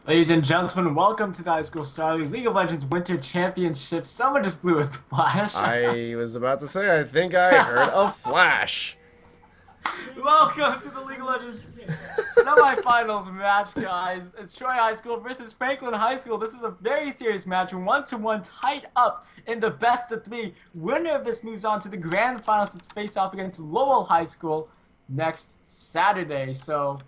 Ladies and gentlemen, welcome to the High School Star League of Legends Winter Championship. Someone just blew a flash. I was about to say, I think I heard a flash. Welcome to the League of Legends semifinals match, guys. It's Troy High School versus Franklin High School. This is a very serious match, 1-1 tied up in the best of three. Winner of this moves on to the grand finals to face off against Lowell High School next Saturday. So,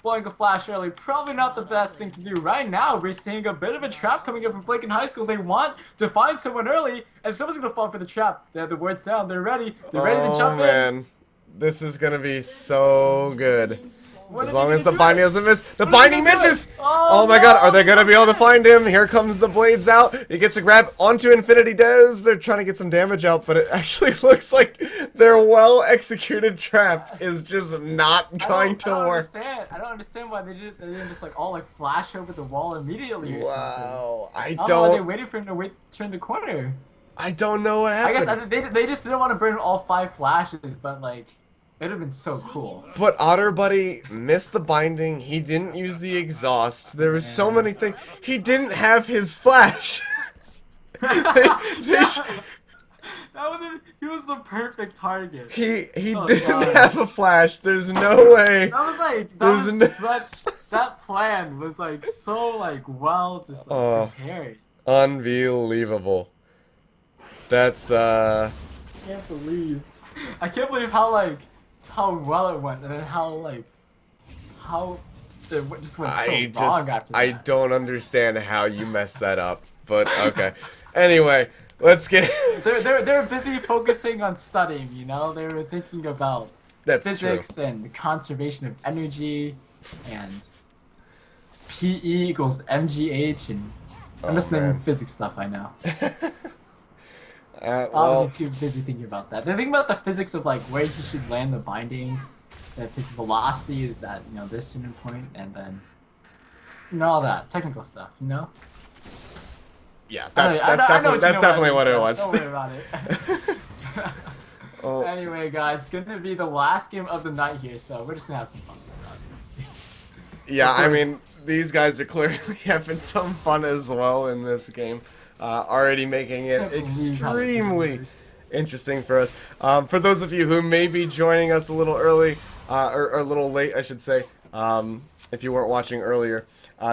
blowing a flash early, probably not the best thing to do. Right now, we're seeing a bit of a trap coming up from Franklin High School. They want to find someone early, and someone's going to fall for the trap. They have the word sound. They're ready. They're ready to jump in. This is gonna be so good. What As did long he as the do? binding doesn't miss. The What did he binding do? misses! Oh, Oh my god, are they no! gonna be able to find him? Here comes the blades out. He gets a grab onto Infinity Des. They're trying to get some damage out, but it actually looks like their well-executed trap is just not going to work. I don't understand why they didn't just like all like flash over the wall immediately or something. Wow. I don't know why they waited for him to turn the corner. I don't know what I happened. guess they just didn't want to burn all 5 flashes, but like it would have been so cool. But Otter Buddy missed the binding. He didn't use the exhaust. There was so many things. He didn't have his flash. He was the perfect target. He Oh, didn't God. have a flash. There's no way. That plan was like so like well just like Oh. prepared. Unbelievable. That's I can't believe how well it went and then how just went so wrong after that. I don't understand how you messed that up. But okay. Anyway, let's get They're busy focusing on studying, you know? They were thinking about That's physics and the conservation of energy and PE equals MGH and I'm just naming man. physics stuff I know. Well, Obviously too busy thinking about that. They're thinking about the physics of like where he should land the binding, that his velocity is at, you know, this certain point, and then all that technical stuff, you know? yeah, I know that's definitely what it was. Don't worry about it. Oh, Anyway, guys, gonna be the last game of the night here, so we're just gonna have some fun with it, obviously. yeah, Of I course. mean, these guys are clearly having some fun as well in this game. Already making it Can't believe how extremely good. interesting for us. For those of you who may be joining us a little early, or a little late, I should say, if you weren't watching earlier,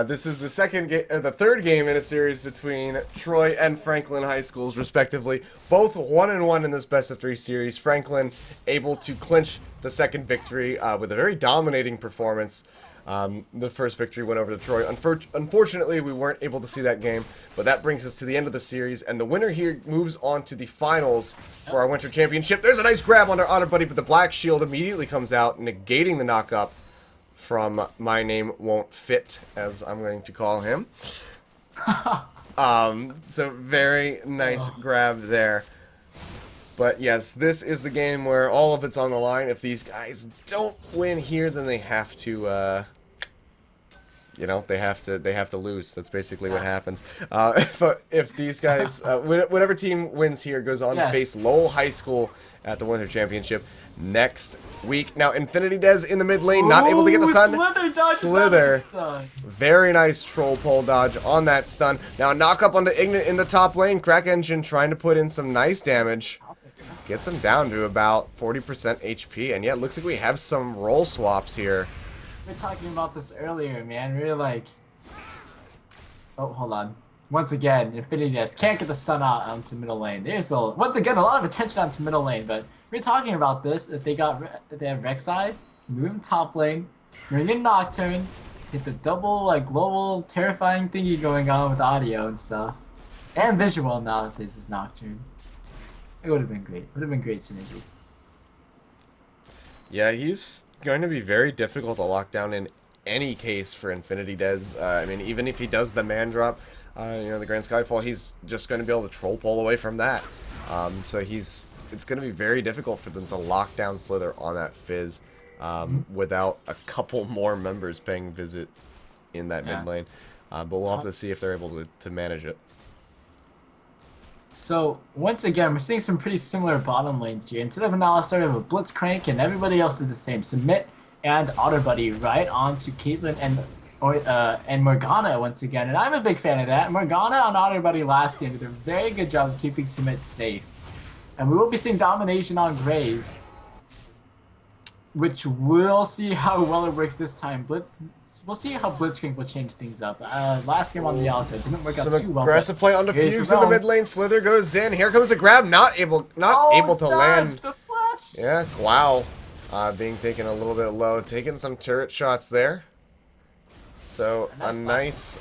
this is the the third game in a series between Troy and Franklin High Schools, respectively. Both 1-1 in this best of 3 series. Franklin able to clinch the second victory with a very dominating performance. The first victory went over to Troy. Unfortunately, we weren't able to see that game, but that brings us to the end of the series, and the winner here moves on to the finals for our Winter Championship. There's a nice grab on our Otter Buddy, but the Black Shield immediately comes out, negating the knock-up from My Name Won't Fit, as I'm going to call him. So very nice grab there. But yes, this is the game where all of it's on the line. If these guys don't win here, then they have to, you know, they have to lose. That's basically what happens. If these guys, whatever team wins here goes on to face Lowell High School at the Winter Championship next week. Now, Infinity Des in the mid lane, not able to get the stun. Slither. Very nice troll pole dodge on that stun. Now, knock up onto Ignite in the top lane. Crack Engine trying to put in some nice damage. Gets him down to about 40% HP. And yeah, it looks like we have some role swaps here. We were talking about this earlier, man. We were like, oh, hold on. Once again, Infinity Nest can't get the stun out onto middle lane. There's once again a lot of attention onto middle lane, but we were talking about this. If they have Rek'Sai, move him top lane, bring in Nocturne, get the double like global terrifying thingy going on with audio and stuff, and visual now that there's a Nocturne. It would have been great. It would have been great synergy. Yeah, he's going to be very difficult to lock down in any case for Infinity Des. I mean, even if he does the man drop, you know, the Grand Skyfall, he's just going to be able to troll pull away from that. So it's going to be very difficult for them to lock down Slither on that Fizz without a couple more members paying visit in that mid lane. But we'll have to see if they're able to manage it. So, once again, we're seeing some pretty similar bottom lanes here. Instead of an Alistar, we have a Blitzcrank, and everybody else is the same. Submit and Otter Buddy right onto Caitlyn and and Morgana once again, and I'm a big fan of that. Morgana on Otter Buddy last game did a very good job of keeping Submit safe. And we will be seeing domination on Graves, which we'll see how well it works this time. We'll see how Blitzcrank will change things up. Last game on the outside didn't work out too well. Aggressive play onto Fuchs in the mid lane. Slither goes in. Here comes a grab. Not able to land. The flash. Yeah, wow. Being taken a little bit low. Taking some turret shots there. So a nice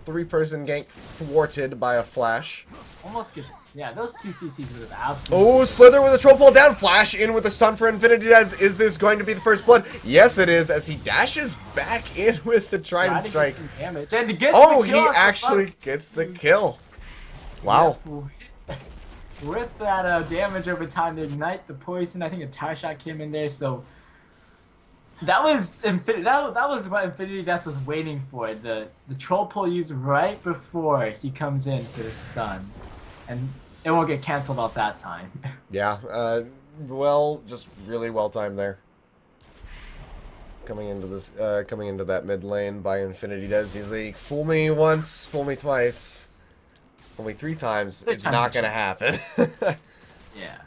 3-person gank thwarted by a flash. Almost gets, yeah, those 2 CCs would have absolutely... Oh, Slither with a troll pull down. Flash in with a stun for Infinity Dives. Is this going to be the first blood? Yes, it is, as he dashes back in with the Trident Strike. And gets he actually gets the kill. Wow. Yeah, with that damage over time, to ignite the poison, I think a tire shot came in there, so... That was what Infinity Death was waiting for. The troll pull used right before he comes in for the stun, and it won't get canceled out that time. Yeah, well, just really well timed there. Coming into that mid lane by Infinity Death, he's like, fool me once, fool me twice, fool me 3 times. It's not gonna happen. Yeah.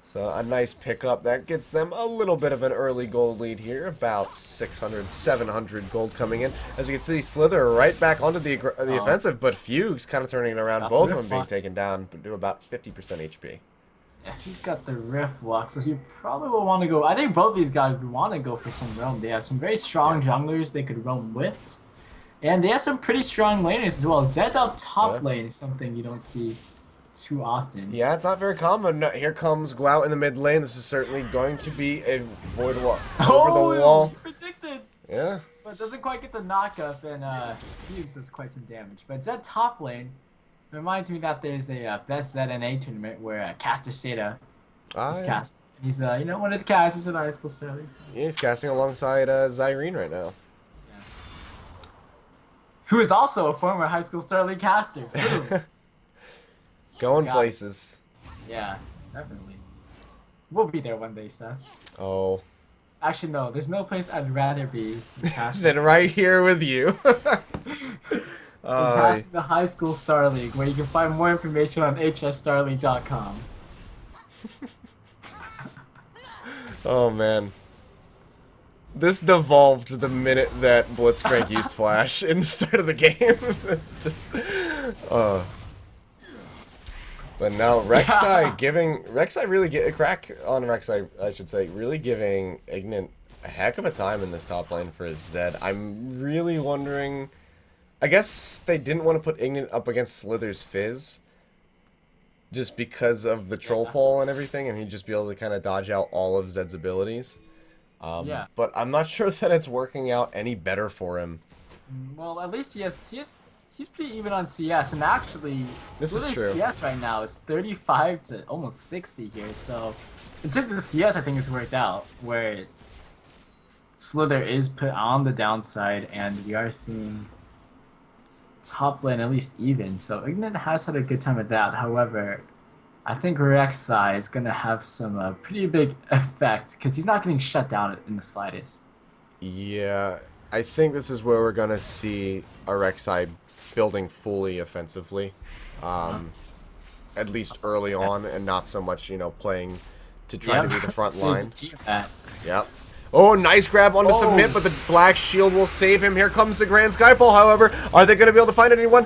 So a nice pickup. That gets them a little bit of an early gold lead here. About 600, 700 gold coming in. As you can see, Slither right back onto the offensive, but Fuchs kind of turning it around. Both of them being taken down, but do about 50% HP. Yeah, he's got the Rift Walk, so he probably will want to go... I think both these guys would want to go for some roam. They have some very strong junglers they could roam with. And they have some pretty strong laners as well. Zed up top lane is something you don't see too often. Yeah, it's not very common. Here comes Guao in the mid lane. This is certainly going to be a void wall over the wall. Predicted. Yeah. But doesn't quite get the knockup, and Fuchs does quite some damage. But Zed top lane reminds me that there's a best ZNA tournament where Caster Seda is cast. He's one of the casters in high school studies. Yeah, he's casting alongside Zyrene right now. Yeah. Who is also a former high school Star League caster. Going places. Yeah, definitely. We'll be there one day, Seth. Oh. Actually, no. There's no place I'd rather be than right here with you. Past the High School Star League, where you can find more information on hsstarleague.com. Oh, man. This devolved the minute that Blitzcrank used Flash in the start of the game. It's just... But now Rek'Sai really get a crack on Rek'Sai, I should say, really giving Ignis a heck of a time in this top lane for his Zed. I'm really wondering, I guess they didn't want to put Ignis up against Slither's Fizz, just because of the troll pull and everything, and he'd just be able to kind of dodge out all of Zed's abilities. But I'm not sure that it's working out any better for him. Well, at least he's pretty even on CS, and actually, this is true. CS right now is 35 to almost 60 here, so in terms of CS, I think it's worked out, where Slither is put on the downside, and we are seeing top lane at least even, so Ignis has had a good time at that. However, I think Rek'Sai is going to have some pretty big effect, because he's not getting shut down in the slightest. Yeah, I think this is where we're going to see a Rek'Sai building fully offensively, at least early on, and not so much, playing to try to be the front line. Yep. Oh, nice grab onto Submit, but the Black Shield will save him. Here comes the Grand Skyfall, however. Are they going to be able to find anyone?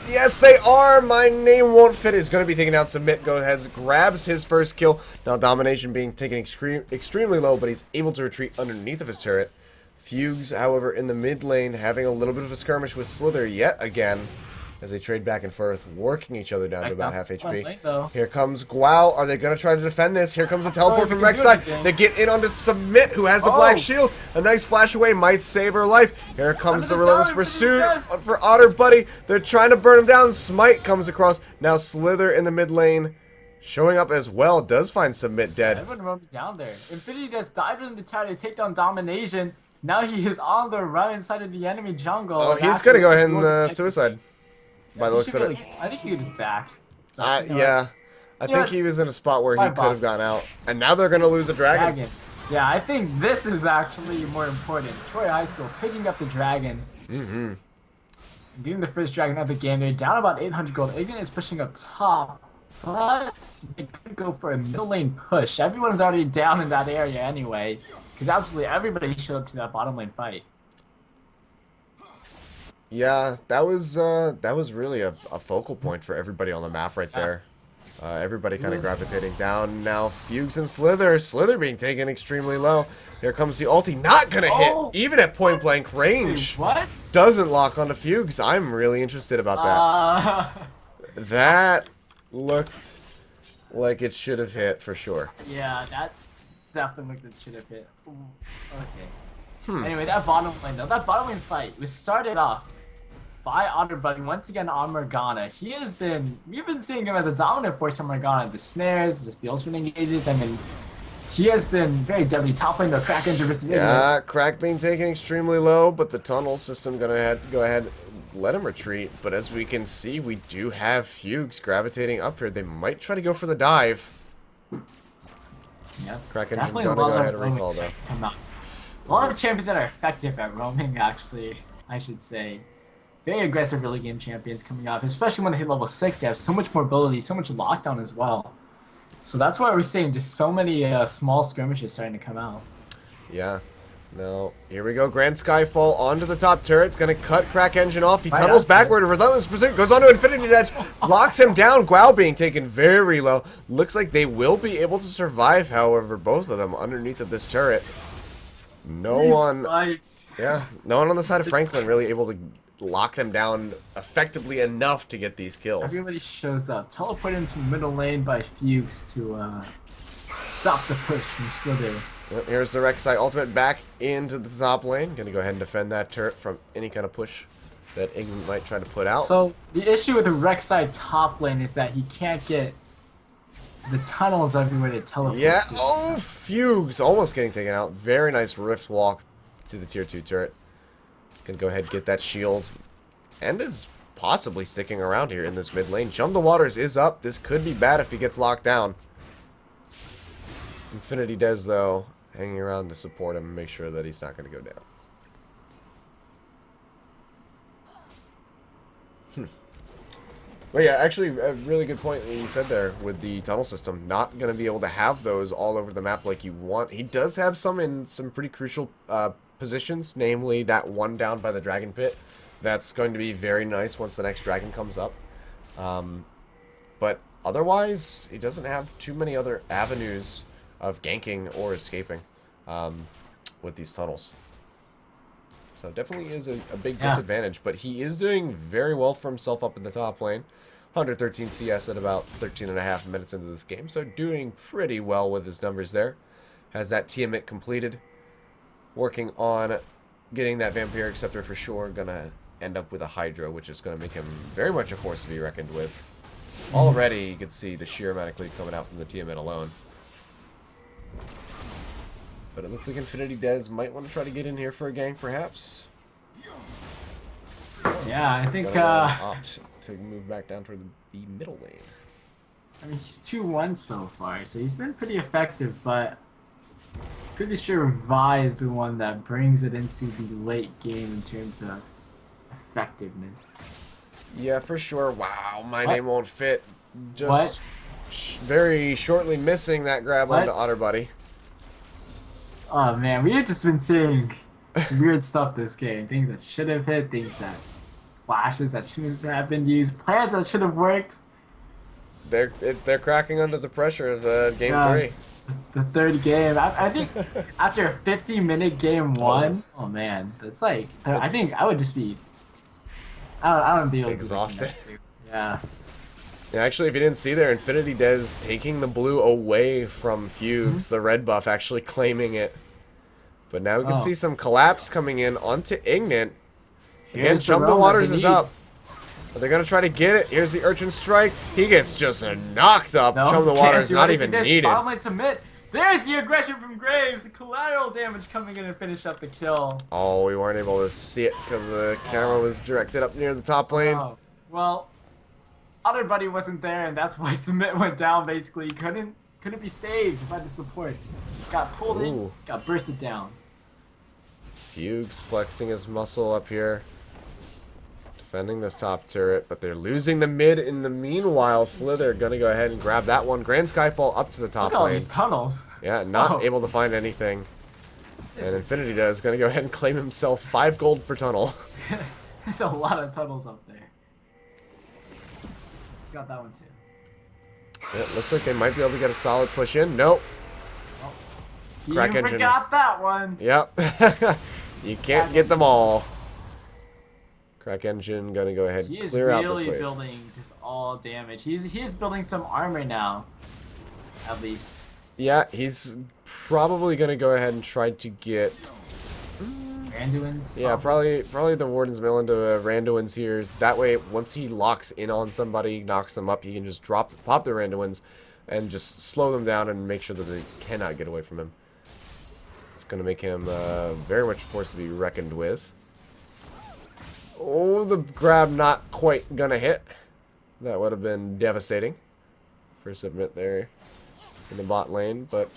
Yes, they are. My name won't fit. Is going to be taking out Submit. Go ahead, grabs his first kill. Now Domination being taken extremely low, but he's able to retreat underneath of his turret. Fuchs, however, in the mid lane, having a little bit of a skirmish with Slither yet again, as they trade back and forth, working each other down to about half HP. Here comes Guao. Are they going to try to defend this? Here comes a teleport from Rek'Sai. They get in onto Submit, who has the Black Shield. A nice flash away might save her life. Here comes the Relentless Pursuit for Otter Buddy. They're trying to burn him down. Smite comes across. Now Slither in the mid lane, showing up as well. Does find Submit dead. Everyone run down there. Infinity just dived in the tower to take down Domination. Now he is on the run inside of the enemy jungle. Oh, he's going to go ahead and suicide. By the looks of it. I think he was back. Yeah. I think he was in a spot where he could have gone out. And now they're going to lose a dragon. Yeah, I think this is actually more important. Troy High School picking up the dragon. Mm-hmm. Getting the first dragon of the game. They're down about 800 gold. Ignan is pushing up top, but they could go for a middle lane push. Everyone's already down in that area anyway, because absolutely everybody showed up to that bottom lane fight. Yeah, that was really a focal point for everybody on the map right there. Everybody kind of gravitating down. Now Fugues and Slither. Slither being taken extremely low. Here comes the ulti. Not gonna hit, even at point blank range. What? Doesn't lock onto Fugues. I'm really interested about that. That looked like it should have hit for sure. Yeah, that definitely looked like it should have hit. Ooh, okay. Anyway, that bottom lane though, that bottom lane fight was started off by Otterbuddy once again on Morgana. We've been seeing him as a dominant force on Morgana. The snares, just the ultimate engages. I mean, he has been very deadly. Top lane though, Crack Engine versus Yeah, Crack being taken extremely low, but the tunnel system gonna go ahead, let him retreat. But as we can see, we do have Fugues gravitating up here. They might try to go for the dive. Yeah, Crack Engine gonna go ahead and recall though. A lot of champions that are effective at roaming, actually, I should say. Very aggressive early game champions coming up, especially when they hit level 6. They have so much more ability, so much lockdown as well. So that's why we're seeing just so many small skirmishes starting to come out. Yeah. No. Here we go. Grand Skyfall onto the top turret. It's going to cut Crack Engine off. He tunnels backward. Relentless Pursuit goes on to Infinity Edge. Locks him down. Guao being taken very low. Looks like they will be able to survive, however, both of them underneath of this turret. No one on the side of Franklin really able to lock them down effectively enough to get these kills. Everybody shows up. Teleport into middle lane by Fugues to stop the push from Slither. Well, here's the Rek'Sai ultimate back into the top lane. Gonna go ahead and defend that turret from any kind of push that Ignan might try to put out. So the issue with the Rek'Sai top lane is that he can't get the tunnels everywhere to teleport. Yeah, oh, Fugues almost getting taken out. Very nice rift walk to the tier 2 turret. Can go ahead and get that shield. And is possibly sticking around here in this mid lane. Chum the Waters is up. This could be bad if he gets locked down. Infinity Des, though, hanging around to support him and make sure that he's not going to go down. But yeah, actually, a really good point that you said there with the tunnel system. Not going to be able to have those all over the map like you want. He does have some in some pretty crucial positions, namely that one down by the dragon pit. That's going to be very nice once the next dragon comes up. But otherwise, he doesn't have too many other avenues of ganking or escaping with these tunnels. So definitely is a big disadvantage, but he is doing very well for himself up in the top lane. 113 CS at about 13.5 minutes into this game, so doing pretty well with his numbers there. Has that Tiamat completed. Working on getting that Vampiric Scepter for sure. Gonna end up with a Hydra, which is gonna make him very much a force to be reckoned with. Already, you can see the sheer amount of cleave coming out from the Tiamat alone. But it looks like Infinity Des might want to try to get in here for a gank, perhaps. Yeah, I think opt to move back down toward the middle lane. I mean, he's 2-1 so far, so he's been pretty effective, but pretty sure Vi is the one that brings it into the late game in terms of effectiveness. Yeah, for sure. Wow, my name won't fit. Just very shortly missing that grab onto Otterbuddy. Oh man, we have just been seeing weird stuff this game. Things that should have hit, things that flashes that shouldn't have been used, plans that should have worked. They're cracking under the pressure of game 3. The third game. I think after a 50-minute game 1, oh man, that's like I think I would just be. I don't be able exhausted. Yeah. Yeah, actually, if you didn't see there, Infinity Des taking the blue away from Fugues, the red buff actually claiming it. But now we can see some collapse coming in onto Ignan. Again, Chum the Waters is up. Are they going to try to get it? Here's the Urchin Strike. He gets just knocked up. No, Chum the Waters not even needed. Submit. There's the aggression from Graves. The collateral damage coming in and finish up the kill. Oh, we weren't able to see it because the camera was directed up near the top lane. Well, Otterbuddy wasn't there, and that's why Submit went down. Basically, couldn't be saved by the support. got pulled in, Ooh. got bursted down. Fugues flexing his muscle up here. Defending this top turret, but they're losing the mid in the meanwhile. Slither gonna go ahead and grab that one. Grand Skyfall up to the top Look at all lane. these tunnels. Yeah, not Oh. able to find anything. And Infinity is gonna go ahead and claim himself 5 gold per tunnel. There's a lot of tunnels up there. He's got that one too. It looks like they might be able to get a solid push in. Nope. You Crack engine. forgot that one. Yep. You can't get them all. Crack engine gonna go ahead He and is clear out this really wave. building just all damage. He's building some armor now, at least. Yeah, he's probably gonna go ahead and try to get. Randuin's. Yeah, probably the Warden's Mill into Randuin's here. That way, once he locks in on somebody, knocks them up, he can just pop the Randuins, and just slow them down and make sure that they cannot get away from him. It's gonna make him very much a force to be reckoned with. Oh, the grab not quite gonna hit. That would have been devastating for submit there in the bot lane, but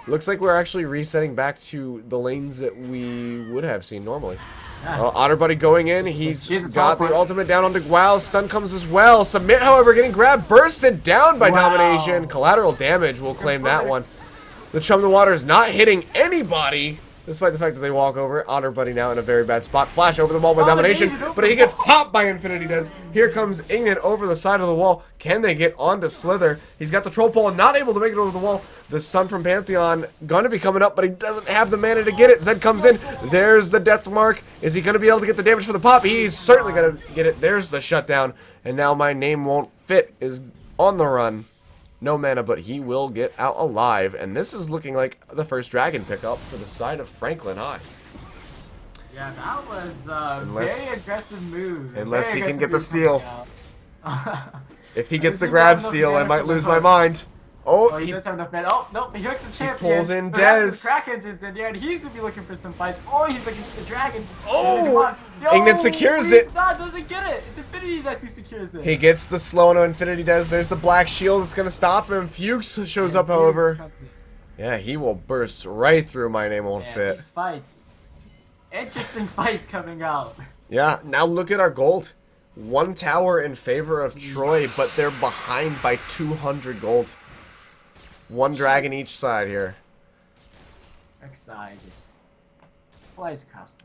looks like we're actually resetting back to the lanes that we would have seen normally. Yeah. Otter Buddy going in. He's She's a got the teleport. ultimate down onto Guao. Stun comes as well. Submit, however, getting grabbed. Bursted down by Wow. Domination. Collateral damage will claim that one. The Chum the Water is not hitting anybody, despite the fact that they walk over it. Otter Buddy now in a very bad spot. Flash over the wall by Domination, but he gets popped by Infinity Does. Here comes Ignet over the side of the wall. Can they get onto Slither? He's got the Troll Pole, not able to make it over the wall. The stun from Pantheon going to be coming up, but he doesn't have the mana to get it. Zed comes in. There's the death mark. Is he going to be able to get the damage for the pop? He's certainly going to get it. There's the shutdown. And now My Name Won't Fit is on the run. No mana, but he will get out alive. And this is looking like the first dragon pickup for the side of Franklin High. Yeah, that was a very aggressive move. Unless Very he can aggressive get the move steal. coming out. If he gets the Does he grab have enough steal, I mana might for the lose my hook? mind. Oh, Oh, he he does have enough mana. Oh, nope, he hooks the champion. pulls in The rest Dez. of the Crack Engine's in here, and he's gonna be looking for some fights. Oh, he's looking for the dragon. Oh! Yo, Ignet secures he's it. not, doesn't get it. It's Infinity that he secures it. He gets the slow no Infinity Does. There's the black shield that's going to stop him. Fuchs shows up, however. Yeah, he will burst right through My Name Won't Fit. These fights. Interesting fights coming out. Yeah, now look at our gold. 1 tower in favor of Troy, but they're behind by 200 gold. 1 dragon each side here. Rek'Sai just flies across the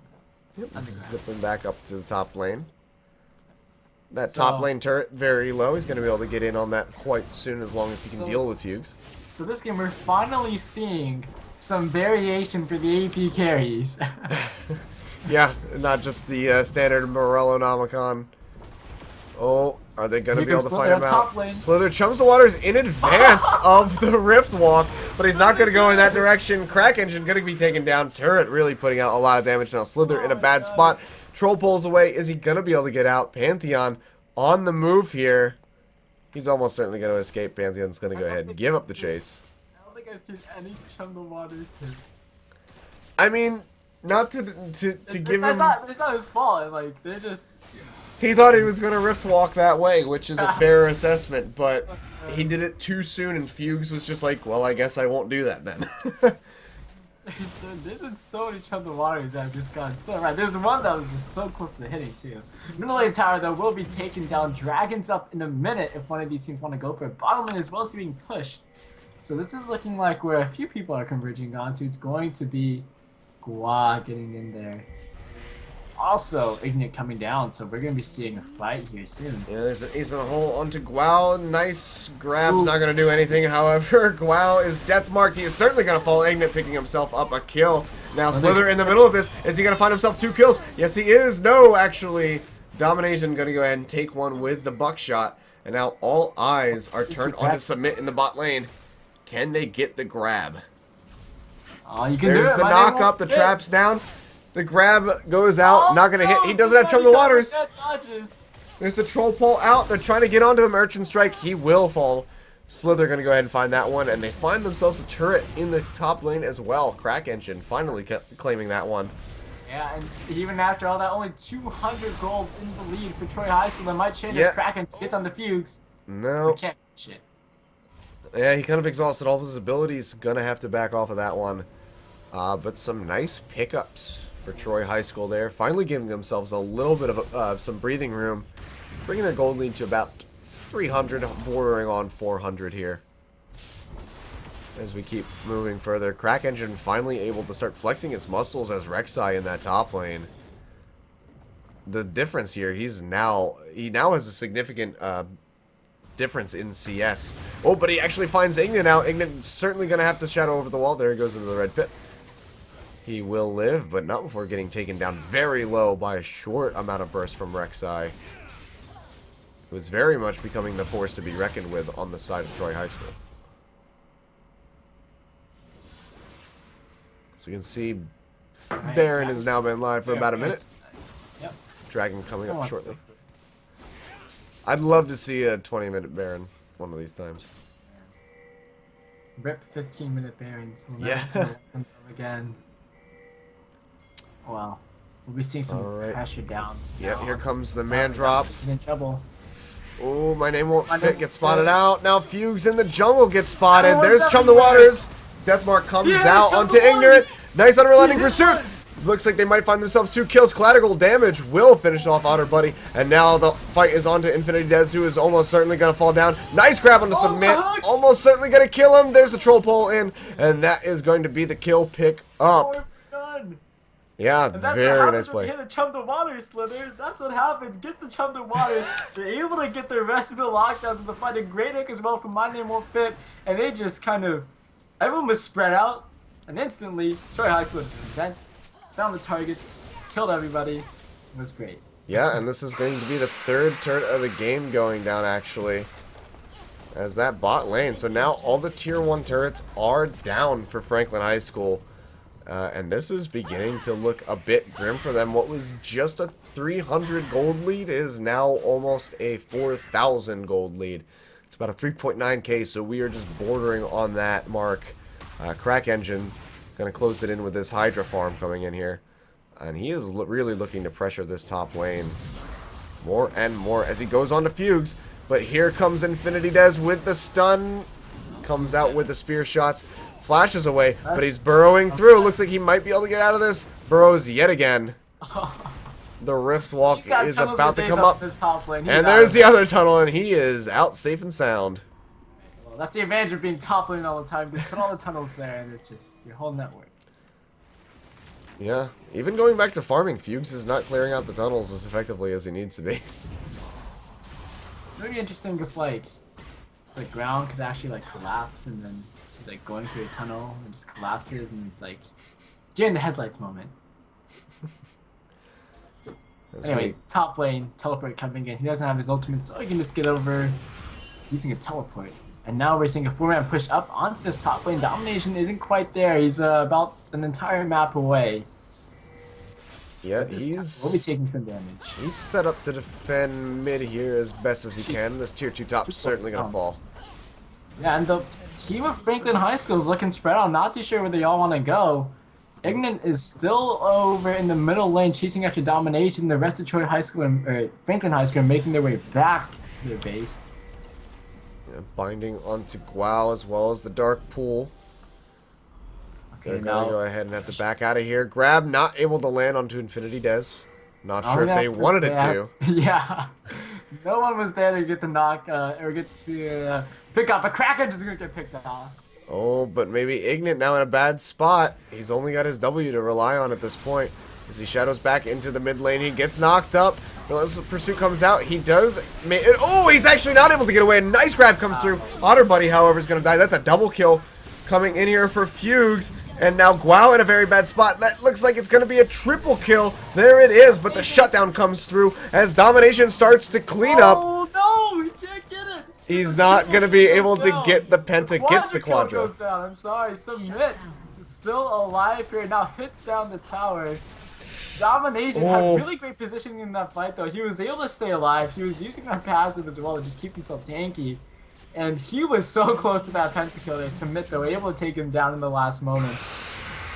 middle. Underground. Zipping back up to the top lane. That So- top lane turret, very low. He's going to be able to get in on that quite soon as long as he can deal with Fugues. So this game, we're finally seeing some variation for the AP carries. Yeah, not just the standard Morellonomicon. Oh, are they going to Here be able comes to find Slither him up out? top lane. Slither chums the waters in advance of the Rift Walk, but he's not going to go in that direction. Crack Engine going to be taken down. Turret really putting out a lot of damage now. Slither in a bad spot. Troll pulls away. Is he going to be able to get out? Pantheon on the move here. He's almost certainly going to escape. Pantheon's going to go ahead and give up the chase. I don't think I've seen any Chum the Waters hit. I mean, not to give him... It's not his fault. Like, they're just... He thought he was going to Rift Walk that way, which is a fair assessment, but he did it too soon, and Fugues was just like, well, I guess I won't do that then. There's been so many Chum the Waters that have just gone so right. There's one that was just so close to hitting, too. Middle lane tower, though, will be taken down. Dragons up in a minute if one of these teams want to go for it. Bottom lane is mostly being pushed. So this is looking like where a few people are converging onto. It's going to be Gua getting in there. Also, Ignet coming down, so we're going to be seeing a fight here soon. Yeah, he's in a hole onto Guao. Nice grab's Ooh. not going to do anything. However, Guao is death marked. He is certainly going to fall. Ignet picking himself up a kill. Now Slither in the middle of this. Is he going to find himself 2 kills? Yes, he is. No, actually. Domination going to go ahead and take one with the buckshot. And now all eyes are turned onto Submit in the bot lane. Can they get the grab? Oh, you can There's do it. the My knock name up. The won't fit. trap's down. The grab goes out. Oh, Not going to hit. no, He doesn't have Chum the somebody Waters. got dodges. There's the Troll Pole out. They're trying to get onto him. Urchin Strike. He will fall. Slither going to go ahead and find that one. And they find themselves a turret in the top lane as well. Crack Engine finally claiming that one. Yeah, and even after all that, only 200 gold in the lead for Troy High School. That might change Yeah. as Kraken gets on the Fugues. No. Can't shit. Yeah, he kind of exhausted all of his abilities. Gonna have to back off of that one. But some nice pickups for Troy High School there. Finally giving themselves a little bit of some breathing room. Bringing their gold lead to about 300, bordering on 400 here. As we keep moving further. Crack Engine finally able to start flexing its muscles as Rek'Sai in that top lane. The difference here, he now has a significant difference in CS. Oh, but he actually finds Igna now. Igna certainly going to have to shadow over the wall. There he goes into the red pit. He will live, but not before getting taken down very low by a short amount of burst from Rek'Sai, who is very much becoming the force to be reckoned with on the side of Troy High School. So you can see Baron has now been live for about a minute. Yep. Dragon coming up shortly. I'd love to see a 20-minute Baron one of these times. Rip 15-minute Barons. We'll Yeah. never see them again. Wow. We'll be seeing some pressure down. Yeah, here comes the man drop. In trouble. Oh, my name won't fit. Get spotted out. Now Fugues in the jungle gets spotted. There's Chum the Waters. Deathmark comes out onto Ignorant. Nice unrelenting pursuit. Looks like they might find themselves 2 kills. Collateral damage will finish off Otter Buddy. And now the fight is on to Infinity Dez, who is almost certainly going to fall down. Nice grab on the submit. Almost certainly going to kill him. There's the troll pole in. And that is going to be the kill pick up. Yeah, very nice play. Hit the Chum the Water Slither. That's what happens. Gets the Chum the Water. They're able to get the rest of the lockdowns. The fight a great hook as well from My Name Won't Fit. And they just kind of... Everyone was spread out. And instantly, Troy High School just condensed. Found the targets. Killed everybody. It was great. Yeah, and this is going to be the 3rd turret of the game going down, actually. As that bot lane. So now all the tier 1 turrets are down for Franklin High School. And this is beginning to look a bit grim for them. What was just a 300 gold lead is now almost a 4,000 gold lead. It's about a 3.9k, so we are just bordering on that mark. Crack Engine going to close it in with this Hydra farm coming in here. And he is really looking to pressure this top lane more and more as he goes on to Fugues. But here comes Infinity Dez with the stun. Comes out with the spear shots. Flashes away, but he's burrowing through. Looks like he might be able to get out of this. Burrows yet again. The Rift Walk is about to come up. And there's the other tunnel, and he is out safe and sound. Well, that's the advantage of being top lane all the time. You put all the tunnels there, and it's just your whole network. Yeah, even going back to farming, Fugues is not clearing out the tunnels as effectively as he needs to be. It would be interesting if, like, the ground could actually, like, collapse, and then she's, like, going through a tunnel, and just collapses, and it's, like, deer in the headlights moment. Anyway, top lane, teleport coming in. He doesn't have his ultimate, so he can just get over using a teleport. And now we're seeing a 4-man push up onto this top lane. Domination isn't quite there. He's about an entire map away. Yeah, we'll be taking some damage. He's set up to defend mid here as best as he can. This tier 2 top is certainly going to fall. Yeah, and the team of Franklin High School is looking spread out. I'm not too sure where they all want to go. Ignorant is still over in the middle lane chasing after Domination. The rest of Troy High School and Franklin High School are making their way back to their base. Yeah, binding onto Guao as well as the Dark Pool. Okay, they're going to go ahead and have to back out of here. Grab not able to land onto Infinity Dez. Not sure if they wanted it to. Yeah. No one was there to get the knock or get to pick up. A Cracker just going to get picked off. Oh, but maybe Ignorant now in a bad spot. He's only got his W to rely on at this point. As he shadows back into the mid lane, he gets knocked up. Relentless Pursuit comes out. He does make it. Oh, he's actually not able to get away. Nice grab comes through. Otter Buddy, however, is going to die. That's a double kill coming in here for Fugues. And now Guao in a very bad spot. That looks like it's going to be a triple kill. There it is, but the shutdown comes through as Domination starts to clean up. Oh, no, he can't get it. He's not going to be able to get the Penta, gets the Quadra. Goes down. I'm sorry, Submit is still alive here. Now hits down the tower. Domination had really great positioning in that fight, though. He was able to stay alive. He was using that passive as well to just keep himself tanky. And he was so close to that pentakill there. Submit, though, able to take him down in the last moment.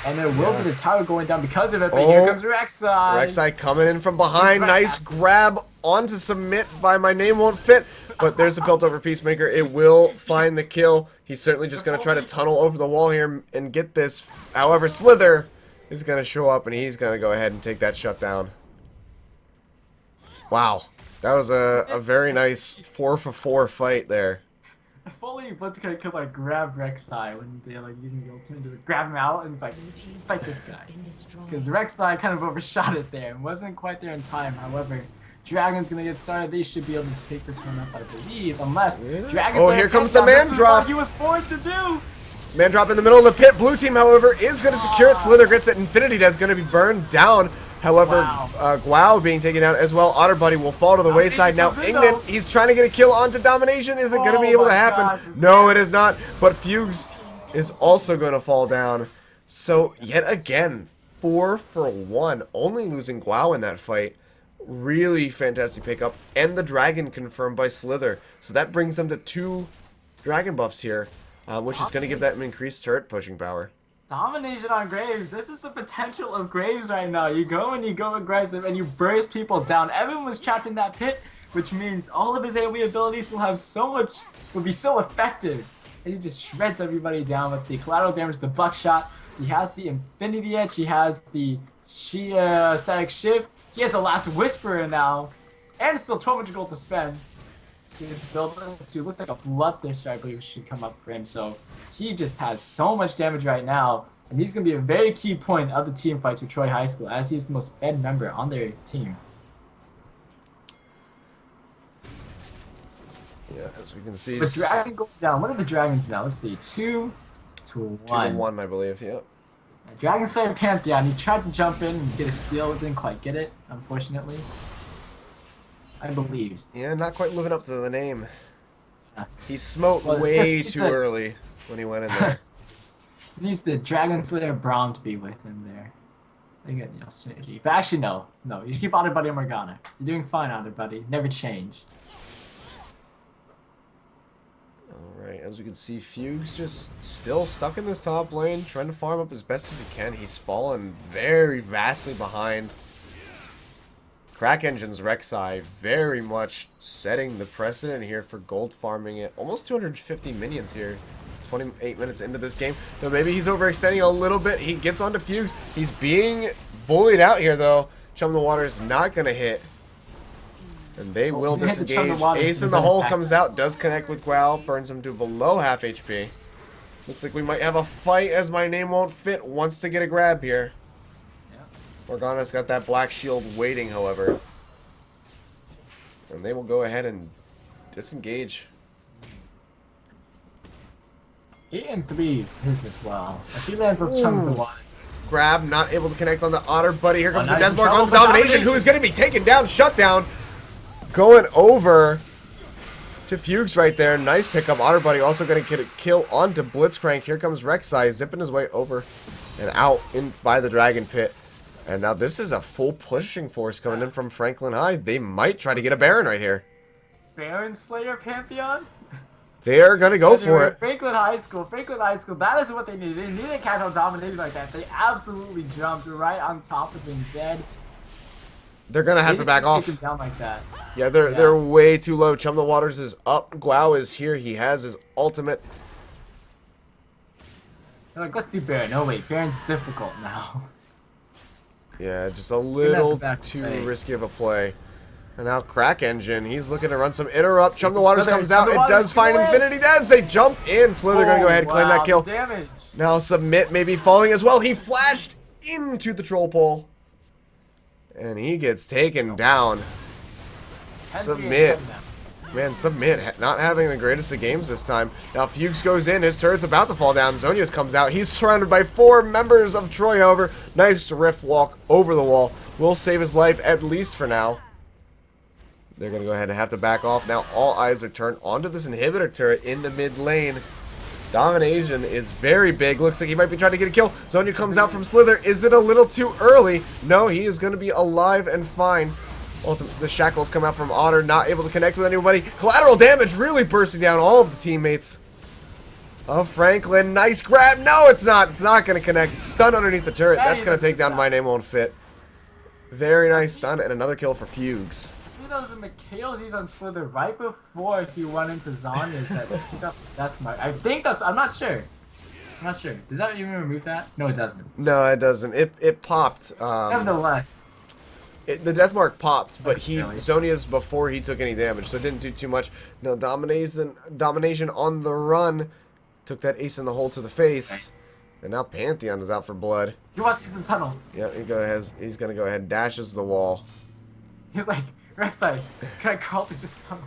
And there will be the tower going down because of it, but here comes Rek'Sai. Rek'Sai coming in from behind. Nice grab onto Submit by My Name Won't Fit. But there's a built over Peacemaker. It will find the kill. He's certainly just going to try to tunnel over the wall here and get this. However, Slither is going to show up and he's going to go ahead and take that shutdown. Wow. That was a very nice 4-for-4 fight there. If only Blitzcrank could like grab Rek'Sai when they're like using the ultimate to grab him out and like just like this guy. Because Rek'Sai kind of overshot it there and wasn't quite there in time. However, Dragon's gonna get started. They should be able to pick this one up, I believe, unless Dragon. Oh, here comes the man drop. He was born to do. Man drop in the middle of the pit. Blue team, however, is going to secure it. Slither gets it. Infinity Dead's going to be burned down. However, Guao being taken down as well. Otter Buddy will fall to the wayside now. Ignan, he's trying to get a kill onto Domination. Is it going to be able to happen? No, it is not. But Fugues is also going to fall down. So, yet again, 4 for 1. Only losing Guao in that fight. Really fantastic pickup. And the Dragon confirmed by Slither. So that brings them to 2 Dragon buffs here. Which is going to give that an increased turret pushing power. Domination on Graves. This is the potential of Graves right now. You go and you go aggressive and you burst people down. Everyone was trapped in that pit, which means all of his AoE abilities will be so effective. And he just shreds everybody down with the collateral damage, the buckshot. He has the Infinity Edge. He has the Static Shift. He has the Last Whisperer now. And still 1,200 gold to spend. Build to looks like a Bloodthirster, I believe, should come up for him. So he just has so much damage right now, and he's gonna be a very key point of the team fights with Troy High School, as he's the most fed member on their team. Yeah, as we can see. The Dragon goes down. What are the Dragons now? Let's see, 2 to 1. 2 to 1, I believe. Yep. Dragon Slayer Pantheon. He tried to jump in and get a steal, didn't quite get it, unfortunately. I believe. Yeah, not quite living up to the name. Yeah. He smote way too early when he went in there. He needs the Dragon Slayer Braum to be with him there. They get, synergy. But actually, no. No, you should keep Otter Buddy and Morgana. You're doing fine, Otter Buddy. Never change. Alright, as we can see, Fugues just still stuck in this top lane, trying to farm up as best as he can. He's fallen very vastly behind. Crack Engine's Rek'Sai very much setting the precedent here for gold farming it. Almost 250 minions here. 28 minutes into this game. Though maybe he's overextending a little bit. He gets onto Fugues. He's being bullied out here though. Chum the Water is not going to hit. And they will disengage. Ace in the hole comes out. Does connect with Guao. Burns him to below half HP. Looks like we might have a fight as my name won't fit. Wants to get a grab here. Morgana's got that black shield waiting, however. And they will go ahead and disengage. 8 and 3 his as well. If he lands those chums of water. Grab, not able to connect on the Otter Buddy. Here comes the Death Mark on the Domination, who is going to be taken down. Shutdown. Going over to Fugues right there. Nice pickup. Otter Buddy also going to get a kill onto Blitzcrank. Here comes Rek'Sai zipping his way over and out in by the Dragon Pit. And now this is a full pushing force coming in from Franklin High. They might try to get a Baron right here. Baron Slayer Pantheon? They are going to go for it. Franklin High School, that is what they needed. They needed a Capital dominated like that. They absolutely jumped right on top of him, Zed. They're going to have to back off. Down like that. Yeah, they're way too low. Chum the Waters is up. Guao is here. He has his ultimate. They're like, let's do Baron. No, wait, Baron's difficult now. Yeah, just a little too risky of a play. And now Crack Engine, he's looking to run some interrupt. Chum the Waters comes out. It does find Infinity Death. They jump in. Slither going to go ahead and claim that kill. Damage. Now Submit may be falling as well. He flashed into the troll pole. And he gets taken down. Submit. Man, Submit not having the greatest of games this time. Now Fugues goes in. His turret's about to fall down. Zonius comes out. He's surrounded by 4 members of Troy, however. Nice rift walk over the wall. Will save his life, at least for now. They're going to go ahead and have to back off. Now all eyes are turned onto this inhibitor turret in the mid lane. Domination is very big. Looks like he might be trying to get a kill. Zonia comes out from Slither. Is it a little too early? No, he is going to be alive and fine. The shackles come out from Otter, not able to connect with anybody. Collateral damage really bursting down all of the teammates of Franklin. Nice grab. No, it's not. It's not going to connect. Stun underneath the turret. That's going to take down My Name Won't Fit. Very nice stun and another kill for Fugues. those are Mikhail's used on Slither right before he run into Zonya's that pick up Death Mark. I think that's. I'm not sure. I'm not sure. Does that even remove that? No, it doesn't. No, it doesn't. It popped. Nevertheless. The death mark popped, but he Really? Zonya's before he took any damage, so it didn't do too much. No, domination on the run took that ace in the hole to the face, and now Pantheon is out for blood. He wants the tunnel. Yeah, he's gonna go ahead and dashes the wall. He's like, Rek'Sai, can I crawl through this tunnel?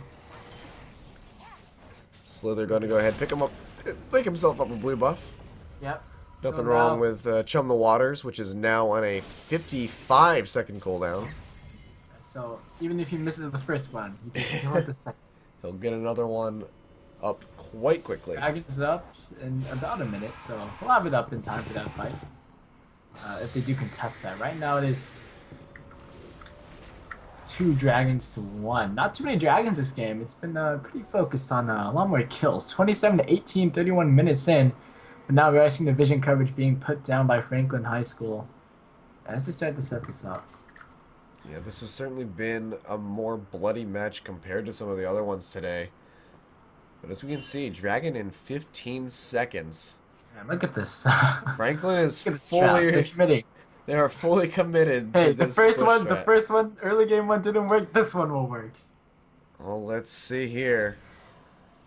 Slither gonna go ahead pick himself up a blue buff. Yep. Nothing So wrong now- with Chum the Waters, which is now on a 55-second cooldown. So even if he misses the first one, he can kill it the second. He'll get another one up quite quickly. Dragon's up in about a minute, so we'll have it up in time for that fight. If they do contest that. Right now it is 2 dragons to 1. Not too many dragons this game. It's been pretty focused on a lot more kills. 27 to 18, 31 minutes in. But now we are seeing the vision coverage being put down by Franklin High School as they start to set this up. Yeah, this has certainly been a more bloody match compared to some of the other ones today. But as we can see, Dragon in 15 seconds. Man, look at this. Franklin is Look at this trap. They're committing. They are fully committed Hey, to this the strat. first one, early game one didn't work. This one will work. Well, let's see here.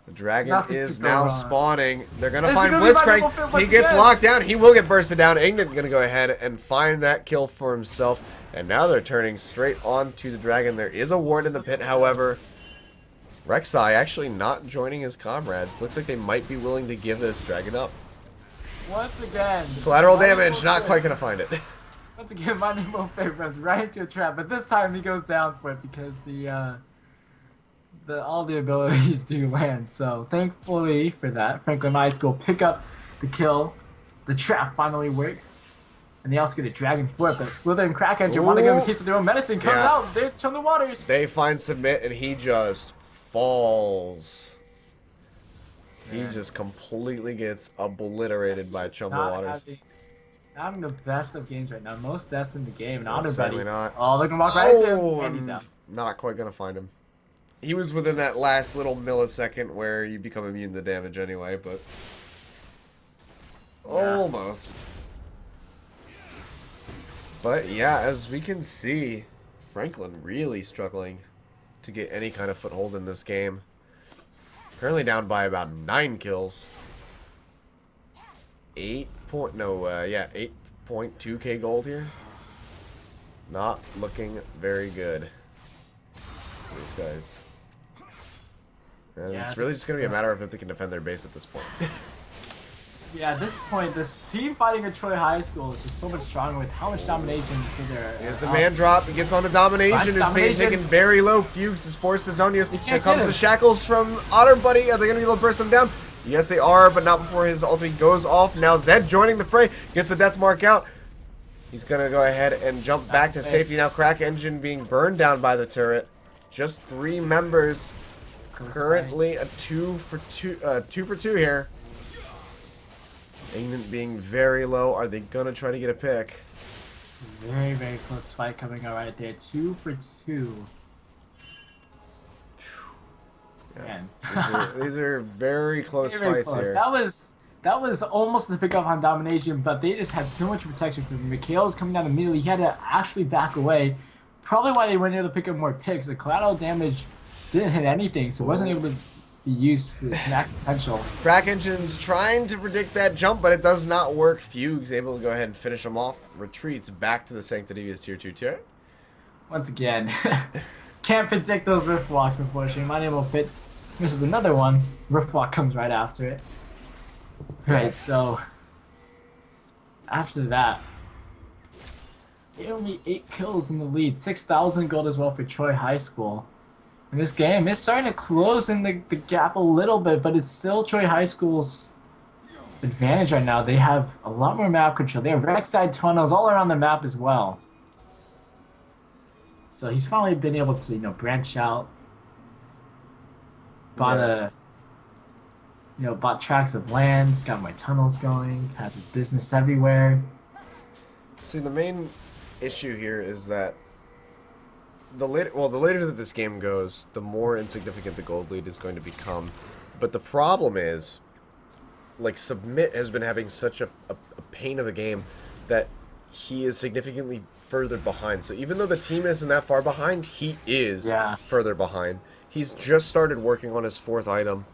The dragon Nothing is could go now wrong. spawning. They're gonna This find is gonna be my double Blitzcrank. fill He once gets again. locked down. He will get bursted down. Ignorant gonna go ahead and find that kill for himself. And now they're turning straight on to the dragon. There is a ward in the pit, however. Rek'Sai actually not joining his comrades. Looks like they might be willing to give this dragon up. Once again. Collateral my damage, Nemo not Fit- quite gonna find it. Once again, my Nemo Fit runs right into a trap, but this time he goes down for it because all the abilities do land. So thankfully for that, Franklin High School pick up the kill. The trap finally works. And they also get a dragon for it, but Slither and Crack Engine want to give him a taste of their own medicine. Comes Yeah. out. There's Chum the Waters. They find Submit and he just falls. He Man. just completely gets obliterated by Chum the Not Waters. not having the best of games right now. Most deaths in the game. And Honor certainly Buddy. not. Oh, look at him walk right into him. Oh, And he's out. not quite gonna find him. He was within that last little millisecond where you become immune to damage anyway, but Yeah. almost. But yeah, as we can see, Franklin really struggling to get any kind of foothold in this game. Currently down by about 9 kills. 8.2k gold here. Not looking very good. These guys. And Yeah, it's really this just going to be a is, matter of if they can defend their base at this point. Yeah, at this point, this team fighting at Troy High School is just so much stronger with how much domination so they're. Here's the man drop. He gets on the domination. Finds Is being domination. taken very low. Fuchs is forced to Zonius. can't Here comes get the him. shackles from Otter Buddy. Are they going to be able to burst him down? Yes, they are, but not before his ultimate goes off. Now Zed joining the fray. Gets the death mark out. He's going to go ahead and jump back to safety. Now Crack Engine being burned down by the turret. Just 3 members. Currently a 2 for 2 here. Ignorant being very low. Are they going to try to get a pick? Very, very close fight coming out right there. 2 for 2. Man. These are very close Very fights close. here. That was almost the pick up on domination, but they just had so much protection from him. Mikhail's coming down immediately. He had to actually back away. Probably why they weren't able to pick up more picks. The collateral damage didn't hit anything, so it wasn't able to be used for its max potential. Crack Engine's trying to predict that jump, but it does not work. Fugue's able to go ahead and finish him off. Retreats back to the Sanctity of his tier 2 tier. Once again, can't predict those rift walks, unfortunately. My name will fit. Misses another one. Rift walk comes right after it. Right, so after that, only 8 kills in the lead. 6,000 gold as well for Troy High School. And this game is starting to close in the gap a little bit, but it's still Troy High School's advantage right now. They have a lot more map control. They have Rek'Sai tunnels all around the map as well. So he's finally been able to, branch out. Bought bought tracts of land, got my tunnels going, has his business everywhere. See, the main issue here is that the later that this game goes, the more insignificant the gold lead is going to become. But the problem is, like, Submit has been having such a pain of a game that he is significantly further behind. So even though the team isn't that far behind, he is further behind. He's just started working on his 4th item,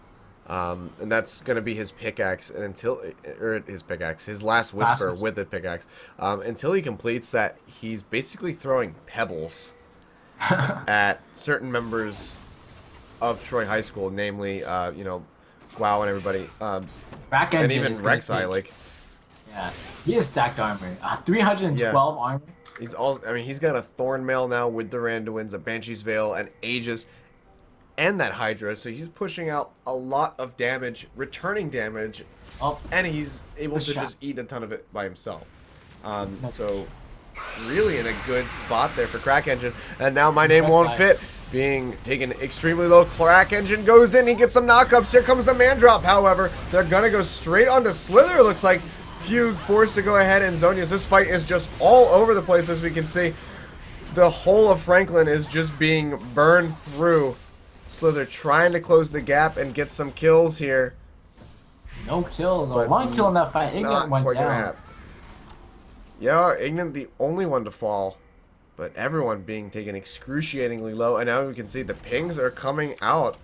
and that's going to be his pickaxe. And his last whisper with the pickaxe. Until he completes that, he's basically throwing pebbles at certain members of Troy High School, namely, Wow and everybody, and even Rek'Sai. Like, yeah, he has stacked armor, 312 armor. He's got a Thornmail now with the Randuin's, a Banshee's Veil, and Aegis, and that Hydra. So he's pushing out a lot of damage, returning damage, and he's able to just eat a ton of it by himself. So really in a good spot there for Crack Engine. And now My Name Won't Fit being taken extremely low. Crack Engine goes in. He gets some knockups. Here comes the man drop, however. They're going to go straight onto Slither, looks like. Fugue forced to go ahead, and Zonia's. This fight is just all over the place, as we can see. The whole of Franklin is just being burned through. Slither trying to close the gap and get some kills here. No kills. One kill in that fight. Ignorant went down. Yeah, Ignorant the only one to fall. But everyone being taken excruciatingly low. And now we can see the pings are coming out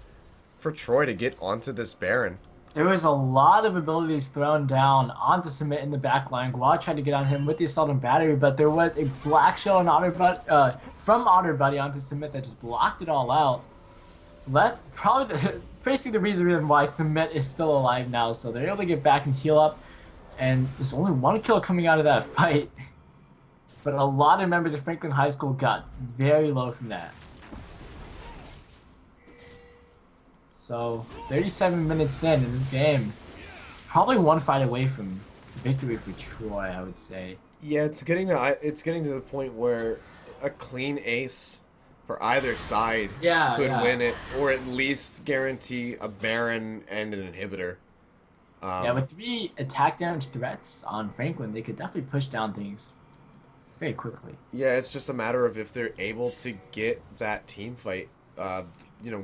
for Troy to get onto this Baron. There was a lot of abilities thrown down onto Submit in the back line. Guad tried to get on him with the Assault and Battery, but there was a Black Shell and from Otter Buddy onto Submit that just blocked it all out. Basically the reason why Submit is still alive now, so they're able to get back and heal up. And there's only one kill coming out of that fight. But a lot of members of Franklin High School got very low from that. So, 37 minutes in this game, probably one fight away from victory for Troy, I would say. Yeah, it's getting to the point where a clean ace for either side could win it, or at least guarantee a Baron and an inhibitor. Yeah, with 3 attack damage threats on Franklin, they could definitely push down things very quickly. Yeah, it's just a matter of if they're able to get that team fight,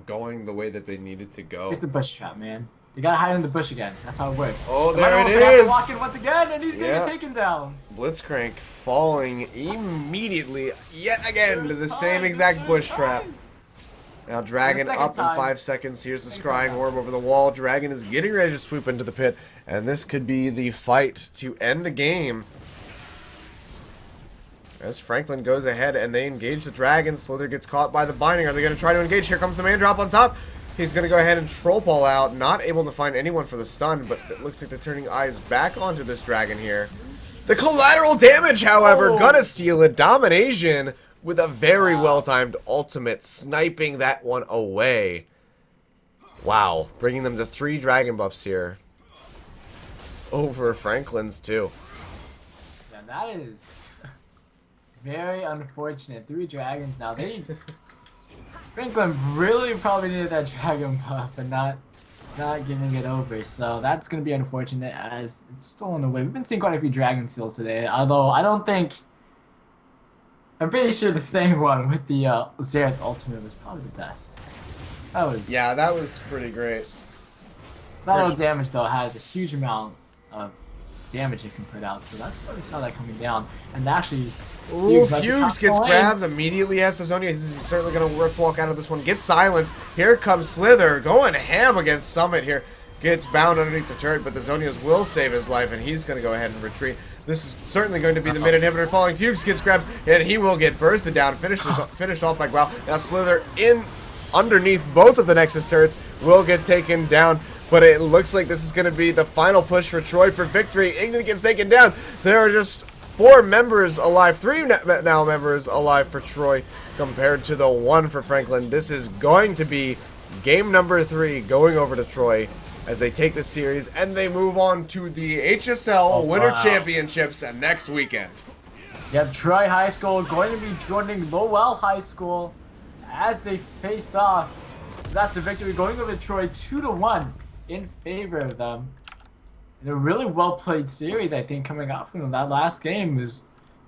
going the way that they needed to go. It's the bush trap, man. You gotta hide in the bush again. That's how it works. Oh, there it is! Walk in once again, and he's gonna get taken down. Blitzcrank falling immediately, yet again, to the same exact bush trap. Now Dragon up in 5 seconds. Here's the scrying orb over the wall. Dragon is getting ready to swoop into the pit, and this could be the fight to end the game. As Franklin goes ahead and they engage the Dragon, Slither gets caught by the binding. Are they going to try to engage? Here comes the man drop on top. He's going to go ahead and troll ball out. Not able to find anyone for the stun, but it looks like they're turning eyes back onto this Dragon here. The collateral damage, however, gonna steal it. Domination with a very well-timed ultimate, sniping that one away. Wow, bringing them to 3 Dragon buffs here. Over Franklin's too. Yeah, that is very unfortunate. 3 dragons now. Franklin really probably needed that dragon buff, but not giving it over. So that's gonna be unfortunate, as it's stolen away. We've been seeing quite a few dragon steals today, although I'm pretty sure the same one with the Xerath ultimate was probably the best. That was pretty great. Battle damage though has a huge amount of damage it can put out, so that's why we saw that coming down. And actually, Fugues gets grabbed immediately. Has Sonia. He's certainly going to walk out of this one. Gets silenced. Here comes Slither going ham against Summit here. Gets bound underneath the turret, but the Zonias will save his life, and he's going to go ahead and retreat. This is certainly going to be the mid inhibitor falling. Fugues gets grabbed, and he will get bursted down. Finished off by Guao. Now Slither in underneath both of the Nexus turrets will get taken down. But it looks like this is going to be the final push for Troy for victory. Ignorant gets taken down. There are just 4 members alive, 3 now members alive for Troy compared to the 1 for Franklin. This is going to be game number 3 going over to Troy as they take the series and they move on to the HSL Winter Championships next weekend. Yep, Troy High School going to be joining Lowell High School as they face off. That's the victory going over to Troy 2-1 in favor of them. And a really well-played series, I think, coming out from them. That last game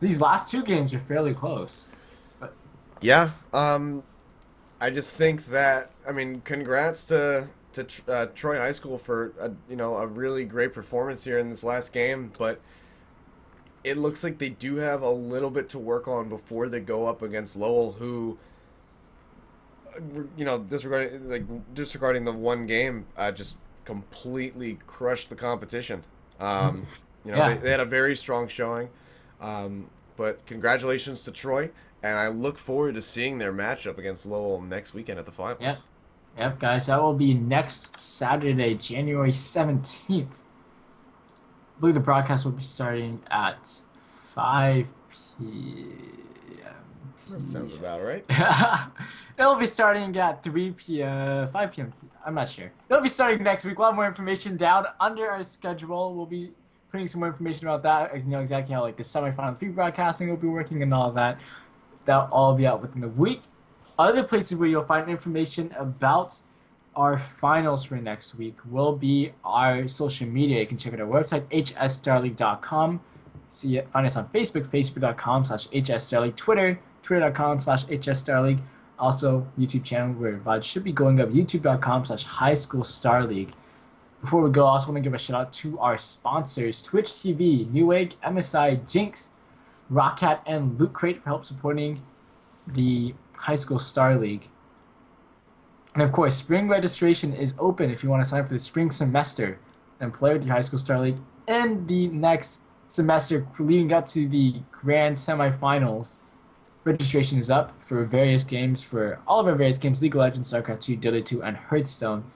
these last 2 games are fairly close. But Yeah. I just think that, I mean, congrats to Troy High School for a really great performance here in this last game, but it looks like they do have a little bit to work on before they go up against Lowell, who, disregarding the one game, just completely crushed the competition. Yeah. They had a very strong showing, but congratulations to Troy, and I look forward to seeing their matchup against Lowell next weekend at the Yep. finals. Yep, guys. That will be next Saturday, January 17th. I believe the broadcast will be starting at 5 p.m. That sounds about right. It'll be starting at 3 p.m., 5 p.m. I'm not sure. It'll be starting next week. We'll have more information down under our schedule. We'll be putting some more information about that. You know exactly how like the semifinal free broadcasting will be working and all of that. That'll all be out within the week. Other places where you'll find information about our finals for next week will be our social media. You can check out our website, hsstarleague.com. See it, find us on Facebook, facebook.com/hsstarleague, Twitter, twitter.com/hsstarleague. Also, YouTube channel where VOD should be going up, youtube.com/highschoolstarleague. Before we go, I also want to give a shout out to our sponsors, Twitch TV, Newegg, MSI, Jinx, Rockcat, and Loot Crate for help supporting the High School Star League. And of course, spring registration is open if you want to sign up for the spring semester and play with the High School Star League in the next semester leading up to the grand semifinals. Registration is up for various games, for all of our various games, League of Legends, StarCraft 2, Dota 2, and Hearthstone.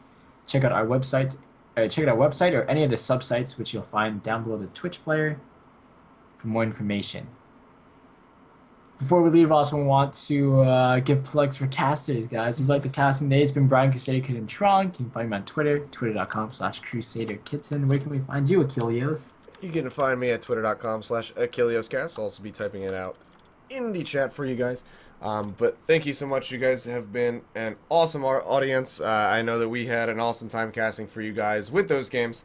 Check out our website or any of the sub-sites, which you'll find down below the Twitch player for more information. Before we leave, I also want to give plugs for casters, guys. If you like the casting day, it's been Brian Crusader Kitten Tron. You can find me on Twitter, twitter.com/CrusaderKitten. Where can we find you, Achilleos? You can find me at twitter.com/AchilleosCast. I'll also be typing it out in the chat for you guys. But thank you so much. You guys have been an awesome audience. I know that we had an awesome time casting for you guys with those games.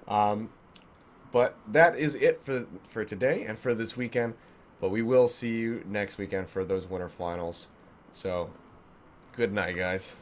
But that is it for today and for this weekend. But we will see you next weekend for those winter finals. So, good night, guys.